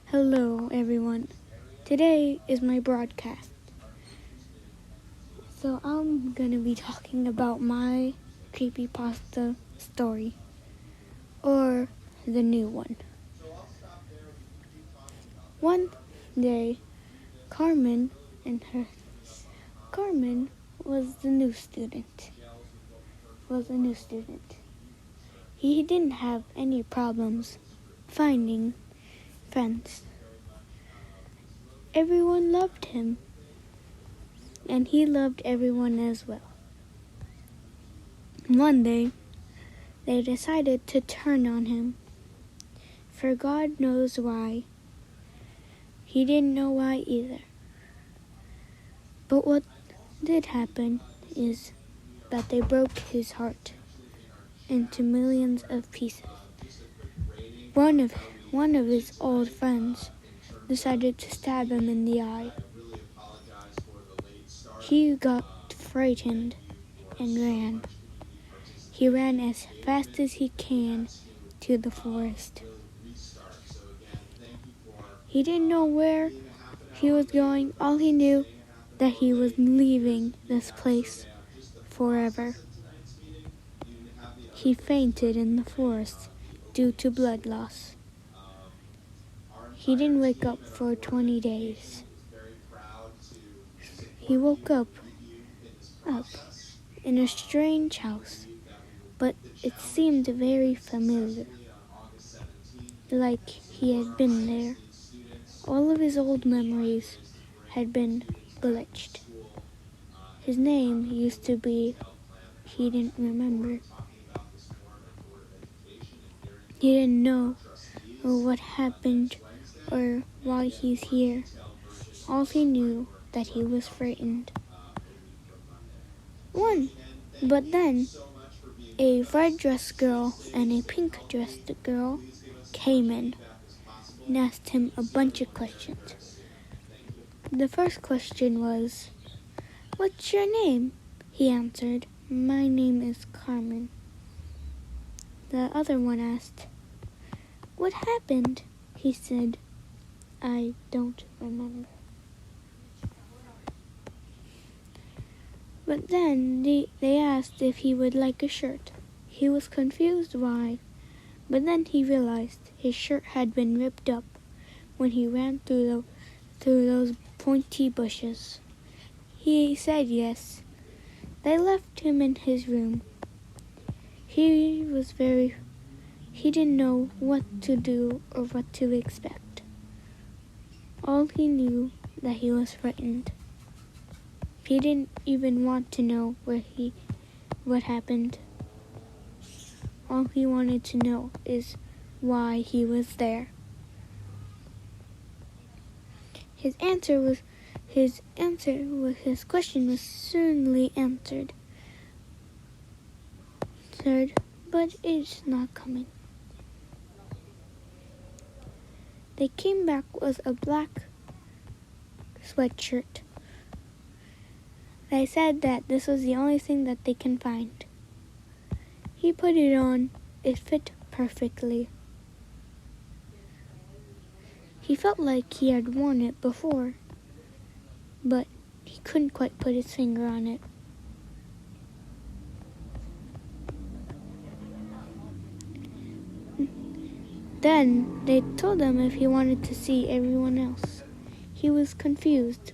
Hello, everyone. Today is my broadcast. So I'm gonna be talking about my creepypasta story, or the new one. One day, Carmen was a new student. He didn't have any problems finding friends. Everyone loved him, and he loved everyone as well. One day, they decided to turn on him, for God knows why. He didn't know why either. But what did happen is that they broke his heart into millions of pieces. One of his old friends decided to stab him in the eye. He got frightened and ran. He ran as fast as he can to the forest. He didn't know where he was going. All he knew that he was leaving this place forever. He fainted in the forest due to blood loss. He didn't wake up for 20 days. He woke up in a strange house, but it seemed very familiar, like he had been there. All of his old memories had been glitched. His name used to be, he didn't remember. He didn't know what happened or why he's here. All he knew that he was frightened. But then a red-dressed girl and a pink-dressed girl came in and asked him a bunch of questions. The first question was, "What's your name?" He answered, "My name is Carmen." The other one asked, "What happened?" He said, "I don't remember." But then they asked if he would like a shirt. He was confused why, but then he realized his shirt had been ripped up when he ran through those pointy bushes. He said yes. They left him in his room. He didn't know what to do or what to expect. All he knew that he was frightened. He didn't even want to know what happened. All he wanted to know is why he was there. His question was certainly answered, but it's not coming. They came back with a black sweatshirt. They said that this was the only thing that they can find. He put it on. It fit perfectly. He felt like he had worn it before, but he couldn't quite put his finger on it. Then they told him if he wanted to see everyone else. He was confused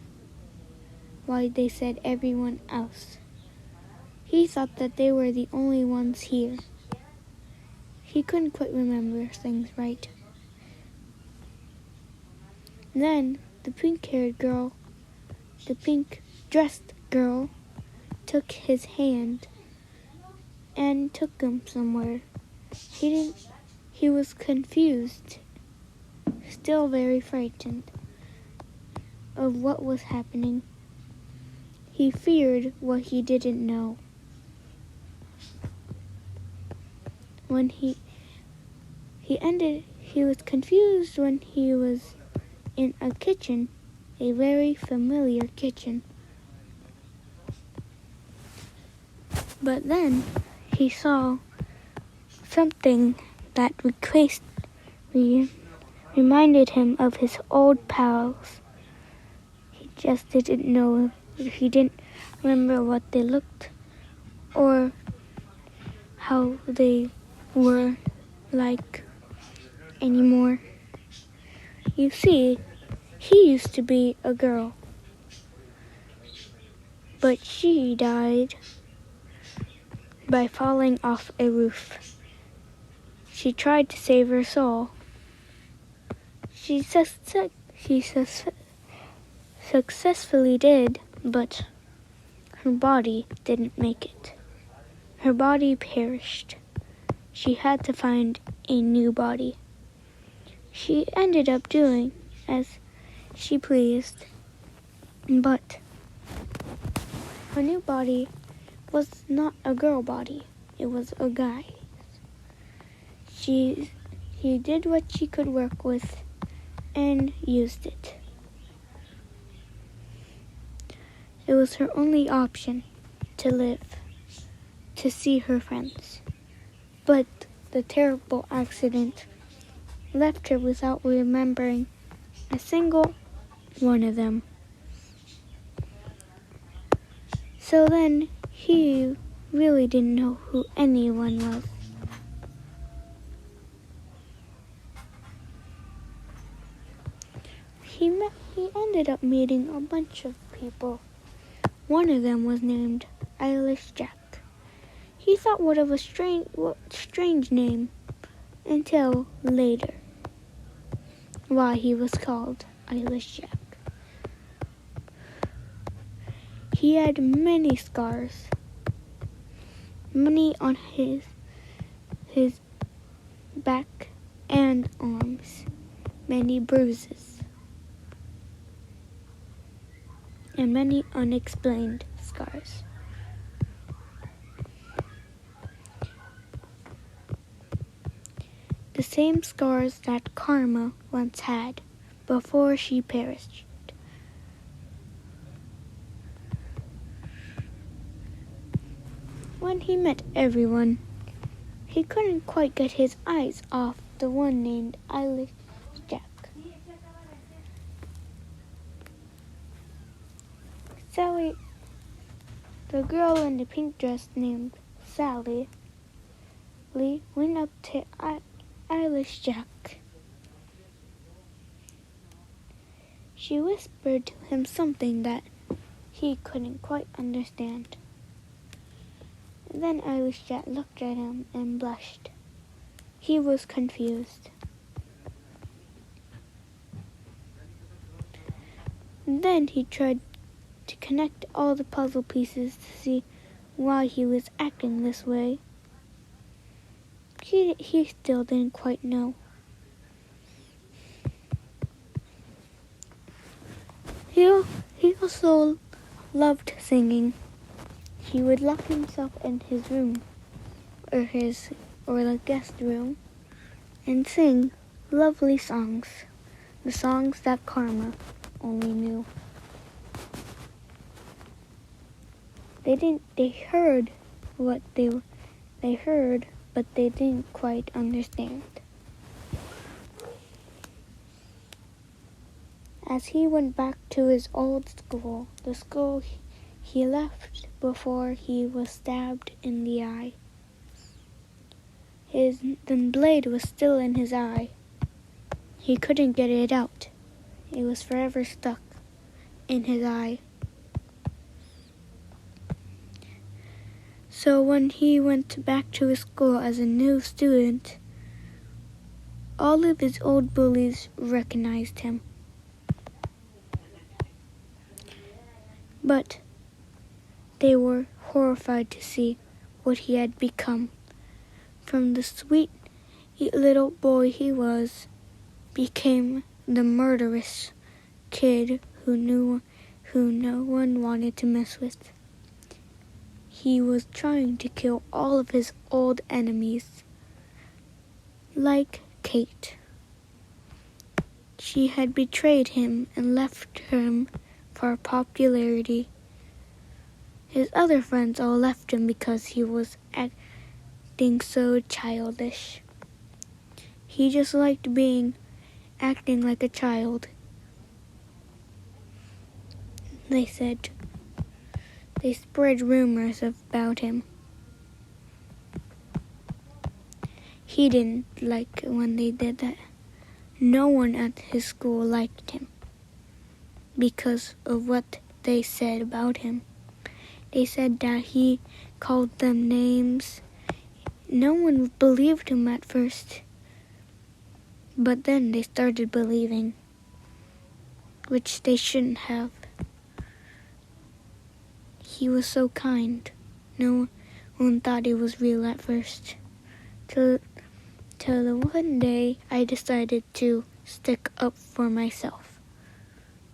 why they said everyone else. He thought that they were the only ones here. He couldn't quite remember things right. Then the pink-dressed girl took his hand and took him somewhere. He was confused, still very frightened of what was happening. He feared what he didn't know. When he was confused when he was in a kitchen, a very familiar kitchen. But then he saw something that reminded him of his old pals. He just didn't know, he didn't remember what they looked or how they were like anymore. You see, he used to be a girl, but she died by falling off a roof. She tried to save her soul. She successfully did, but her body didn't make it. Her body perished. She had to find a new body. She ended up doing as she pleased, but her new body was not a girl body. It was a guy. She did what she could work with and used it. It was her only option to live, to see her friends. But the terrible accident left her without remembering a single one of them. So then he really didn't know who anyone was. He ended up meeting a bunch of people. One of them was named Eilish Jack. He thought what of a strange name until later why he was called Eilish Jack. He had many scars, many on his back and arms, many bruises, and many unexplained scars. The same scars that Karma once had before she perished. When he met everyone, he couldn't quite get his eyes off the one named Eilish Jack. Sally, the girl in the pink dress named Sally, went up to Eilish Jack. She whispered to him something that he couldn't quite understand. Then Eilish Jack looked at him and blushed. He was confused. Then he tried to connect all the puzzle pieces to see why he was acting this way. He still didn't quite know. He also loved singing. He would lock himself in his room or the guest room and sing lovely songs, the songs that Karma only knew. They heard what they heard, but they didn't quite understand. As he went back to his old school, the school he left before he was stabbed in the eye, the blade was still in his eye. He couldn't get it out. It was forever stuck in his eye. So when he went back to his school as a new student, all of his old bullies recognized him. But they were horrified to see what he had become. From the sweet little boy he was, became the murderous kid who no one wanted to mess with. He was trying to kill all of his old enemies, like Kate. She had betrayed him and left him for popularity. His other friends all left him because he was acting so childish. He just liked being acting like a child. They said they spread rumors about him. He didn't like it when they did that. No one at his school liked him because of what they said about him. They said that he called them names. No one believed him at first, but then they started believing, which they shouldn't have. He was so kind. No one thought it was real at first. Till the one day I decided to stick up for myself.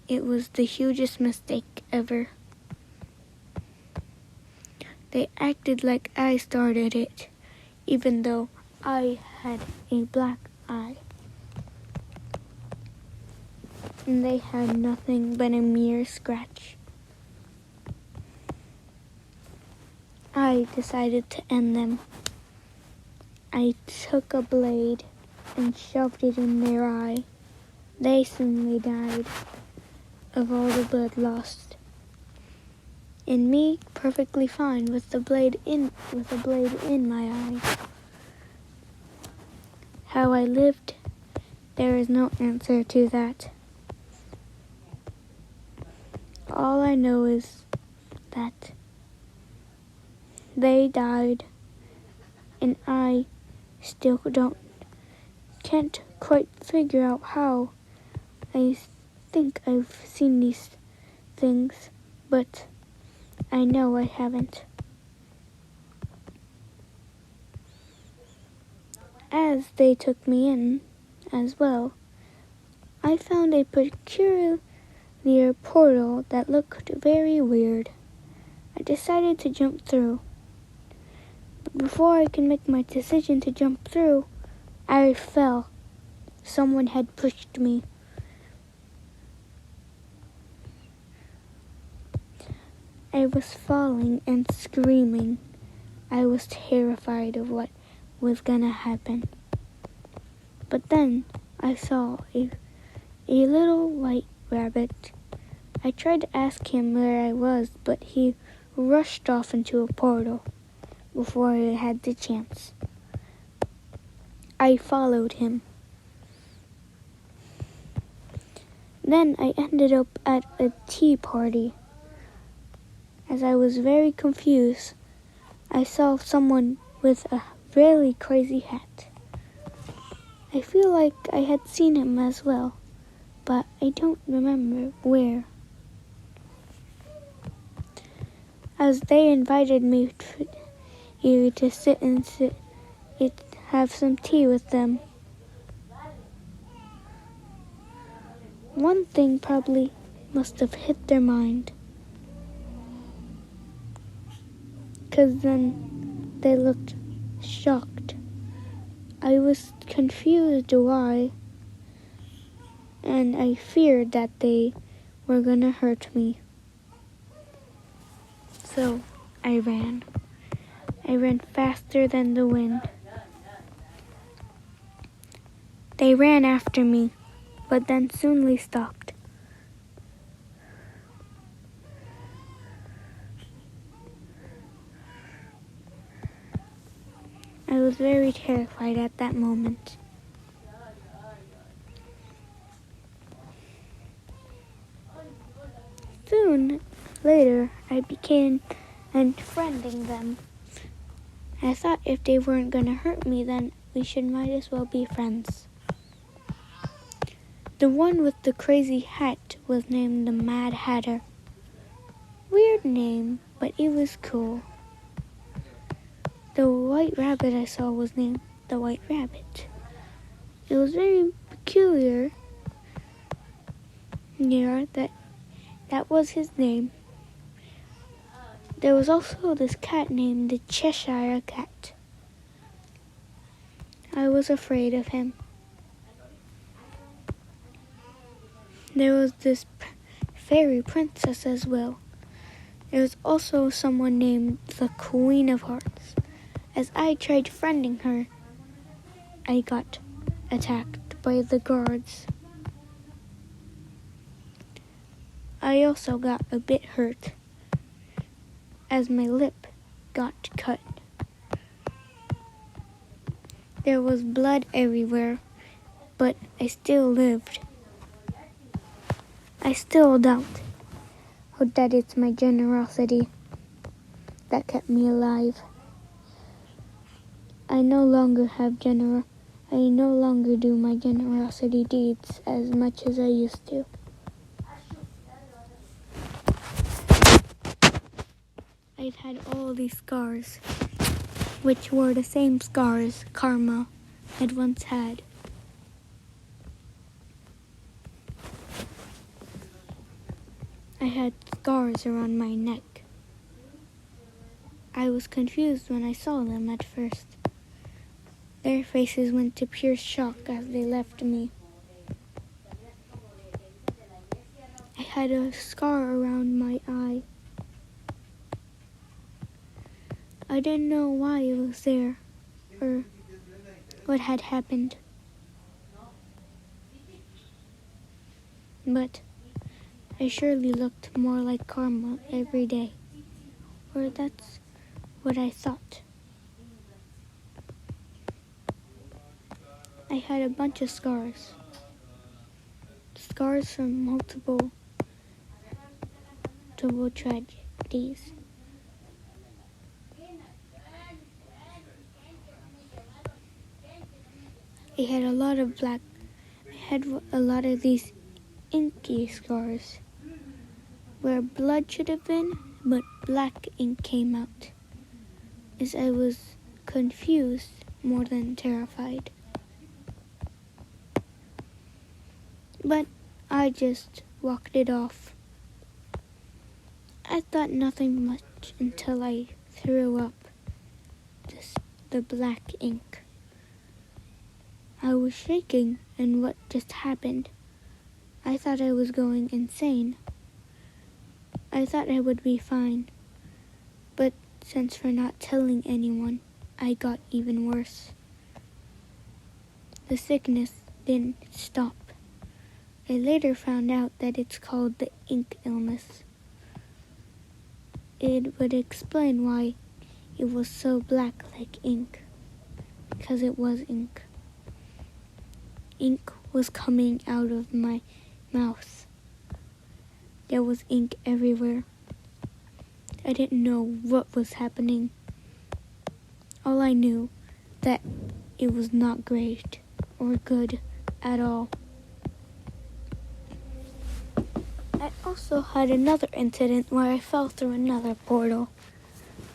It was the hugest mistake ever. They acted like I started it, even though I had a black eye. And they had nothing but a mere scratch. I decided to end them. I took a blade and shoved it in their eye. They suddenly died of all the blood lost. And me perfectly fine with a blade in my eye. How I lived, there is no answer to that. All I know is that they died, and I still can't quite figure out how. I think I've seen these things, but I know I haven't. As they took me in as well, I found a peculiar portal that looked very weird. I decided to jump through. But before I could make my decision to jump through, I fell. Someone had pushed me. I was falling and screaming. I was terrified of what was gonna happen. But then I saw a little white rabbit. I tried to ask him where I was, but he rushed off into a portal before I had the chance. I followed him. Then I ended up at a tea party. As I was very confused, I saw someone with a really crazy hat. I feel like I had seen him as well, but I don't remember where. As they invited me to sit and have some tea with them. One thing probably must have hit their mind, 'cause then they looked shocked. I was confused why, and I feared that they were gonna hurt me. So I ran. I ran faster than the wind. They ran after me, but then soonly stopped. I was very terrified at that moment. Soon later, I began unfriending them. I thought if they weren't going to hurt me, then we might as well be friends. The one with the crazy hat was named the Mad Hatter. Weird name, but it was cool. The white rabbit I saw was named the White Rabbit. It was very peculiar. Yeah, that was his name. There was also this cat named the Cheshire Cat. I was afraid of him. There was this fairy princess as well. There was also someone named the Queen of Hearts. As I tried friending her, I got attacked by the guards. I also got a bit hurt as my lip got cut. There was blood everywhere, but I still lived. I still doubt that it's my generosity that kept me alive. I no longer do my generosity deeds as much as I used to. I've had all these scars, which were the same scars Karma had once had. I had scars around my neck. I was confused when I saw them at first. Their faces went to pure shock as they left me. I had a scar around my eye. I didn't know why it was there or what had happened. But I surely looked more like Karma every day, or that's what I thought. I had a bunch of scars. Scars from multiple tragedies. I had a lot of these inky scars where blood should have been, but black ink came out, as I was confused more than terrified. But I just walked it off. I thought nothing much until I threw up the black ink. I was shaking, and what just happened? I thought I was going insane. I thought I would be fine, but since for not telling anyone, I got even worse. The sickness didn't stop. I later found out that it's called the ink illness. It would explain why it was so black like ink, because it was ink. Ink was coming out of my mouth. There was ink everywhere. I didn't know what was happening. All I knew that it was not great or good at all. I also had another incident where I fell through another portal.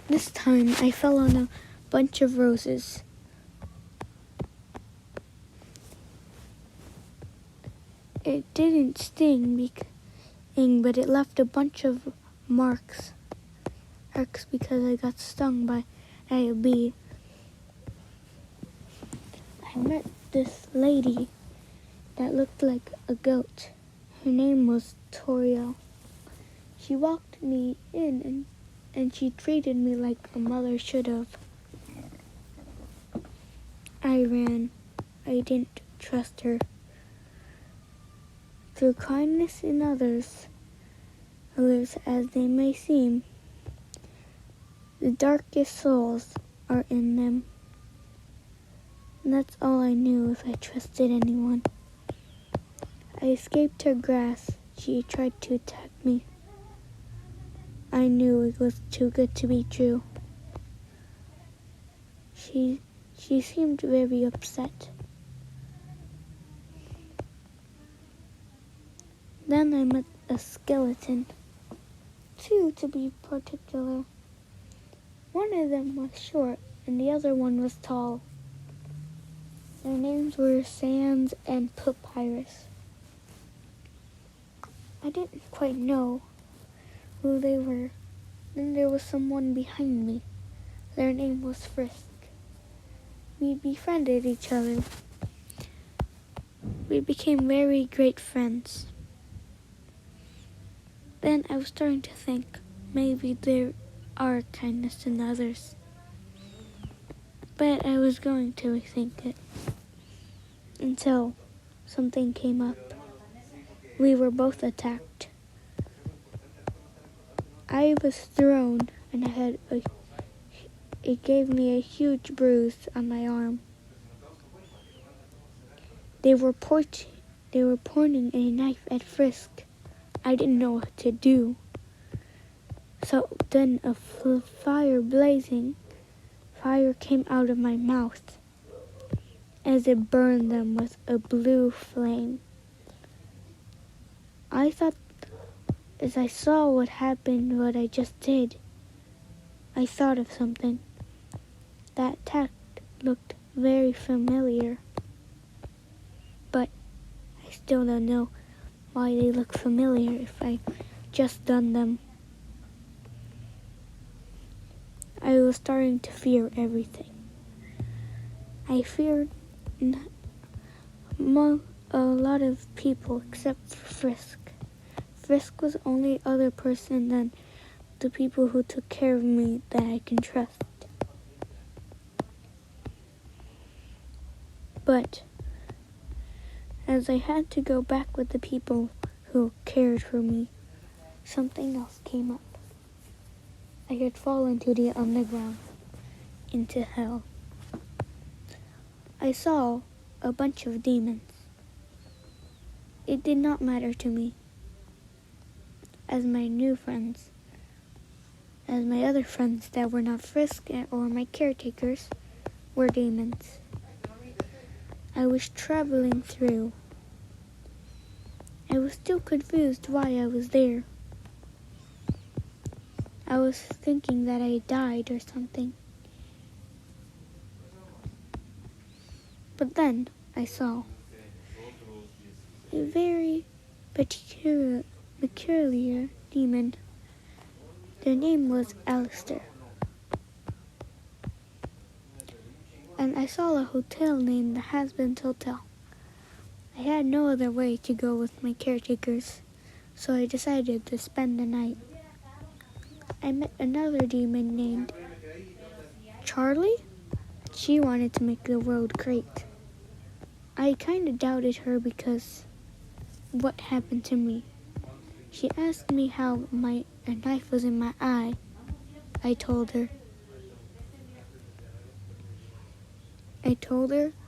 This time I fell on a bunch of roses. It didn't sting, but it left a bunch of marks because I got stung by a bee. I met this lady that looked like a goat. Her name was Toriel. She walked me in and she treated me like a mother should have. I ran. I didn't trust her. Through kindness in others as they may seem, the darkest souls are in them. And that's all I knew if I trusted anyone. I escaped her grasp. She tried to attack me. I knew it was too good to be true. She seemed very upset. Then I met a skeleton. Two, to be particular. One of them was short, and the other one was tall. Their names were Sans and Papyrus. I didn't quite know who they were. Then there was someone behind me. Their name was Frisk. We befriended each other. We became very great friends. Then I was starting to think maybe there are kindness in others. But I was going to rethink it until something came up. We were both attacked. I was thrown, and it gave me a huge bruise on my arm. They were pointing a knife at Frisk. I didn't know what to do. So then fire came out of my mouth as it burned them with a blue flame. I thought, as I saw what happened, what I just did, I thought of something. That attack looked very familiar, but I still don't know why they look familiar if I just done them. I was starting to fear everything. I feared a lot of people except for Frisk. Frisk was the only other person than the people who took care of me that I can trust. But as I had to go back with the people who cared for me, something else came up. I had fallen to the underground, into hell. I saw a bunch of demons. It did not matter to me, as my other friends that were not Frisk or my caretakers were demons. I was traveling through. I was still confused why I was there. I was thinking that I died or something. But then I saw a very peculiar demon. Their name was Alistair. And I saw a hotel named the Husband's Hotel. I had no other way to go with my caretakers, so I decided to spend the night. I met another demon named Charlie. She wanted to make the world great. I kind of doubted her because what happened to me. She asked me how a knife was in my eye. I told her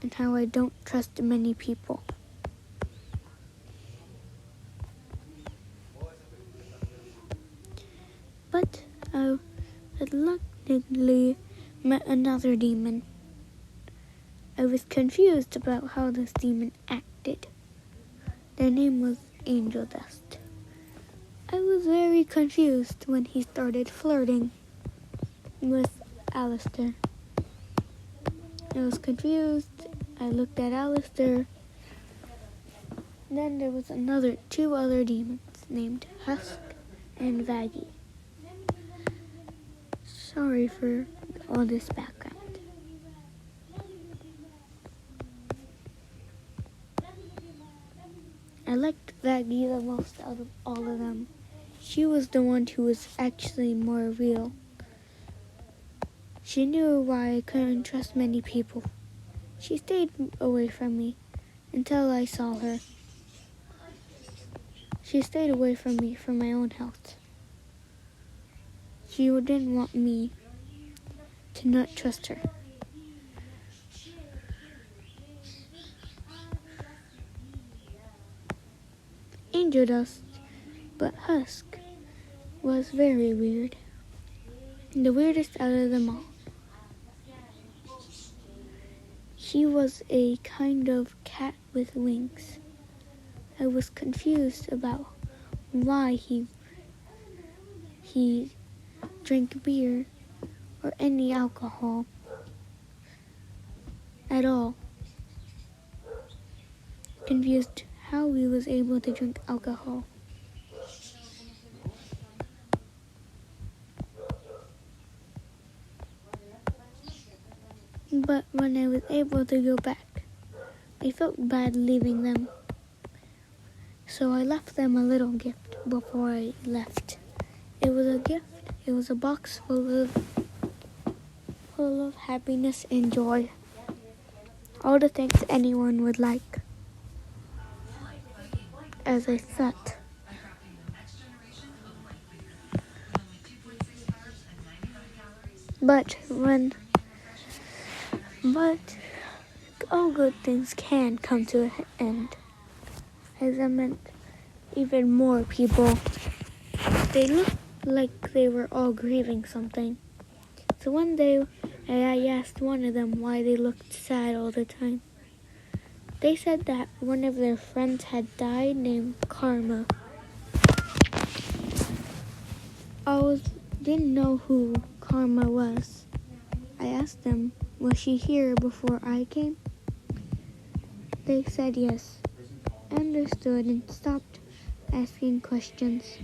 and how I don't trust many people. But I reluctantly met another demon. I was confused about how this demon acted. Their name was Angel Dust. I was very confused when he started flirting with Alistair. I was confused. I looked at Alistair. Then there was two other demons named Husk and Vaggie. Sorry for all this background. I liked Vaggie the most out of all of them. She was the one who was actually more real. She knew why I couldn't trust many people. She stayed away from me until I saw her. She stayed away from me for my own health. She didn't want me to not trust her. Angel Dust, but Husk, was very weird. The weirdest out of them all. He was a kind of cat with wings. I was confused about why he drank beer or any alcohol at all. Confused how he was able to drink alcohol. But when I was able to go back, I felt bad leaving them. So I left them a little gift before I left. It was a gift. It was a box full of happiness and joy. All the things anyone would like. As I thought, But all good things can come to an end. As I meant, even more people, they looked like they were all grieving something. So one day, I asked one of them why they looked sad all the time. They said that one of their friends had died named Karma. Didn't know who Karma was. I asked them, was she here before I came? They said yes. I understood and stopped asking questions.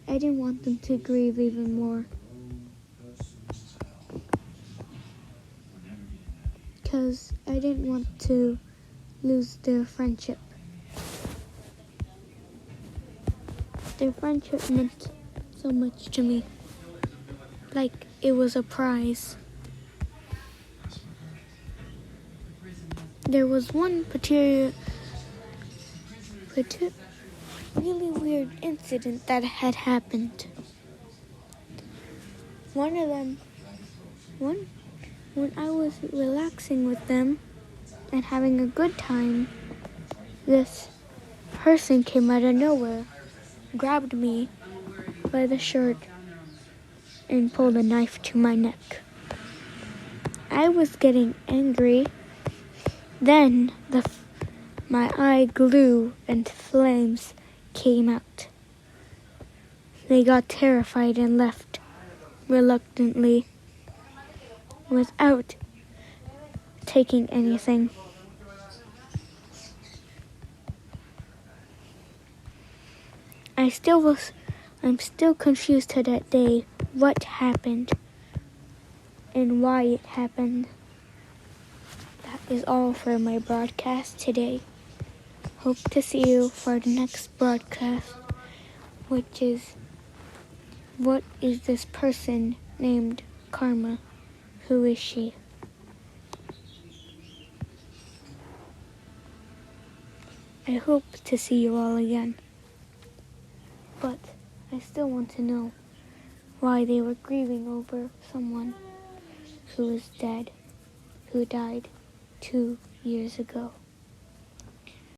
I didn't want them to grieve even more. Because I didn't want to lose their friendship. Their friendship meant so much to me. Like it was a prize. There was one really weird incident that had happened. When I was relaxing with them and having a good time, this person came out of nowhere, grabbed me by the shirt, and pulled a knife to my neck. I was getting angry. Then my eye glue and flames came out. They got terrified and left reluctantly without taking anything. I'm still confused to that day what happened and why it happened. That is all for my broadcast today. Hope to see you for the next broadcast, which is, what is this person named Karma? Who is she? I hope to see you all again. But I still want to know why they were grieving over someone who is dead, who died 2 years ago.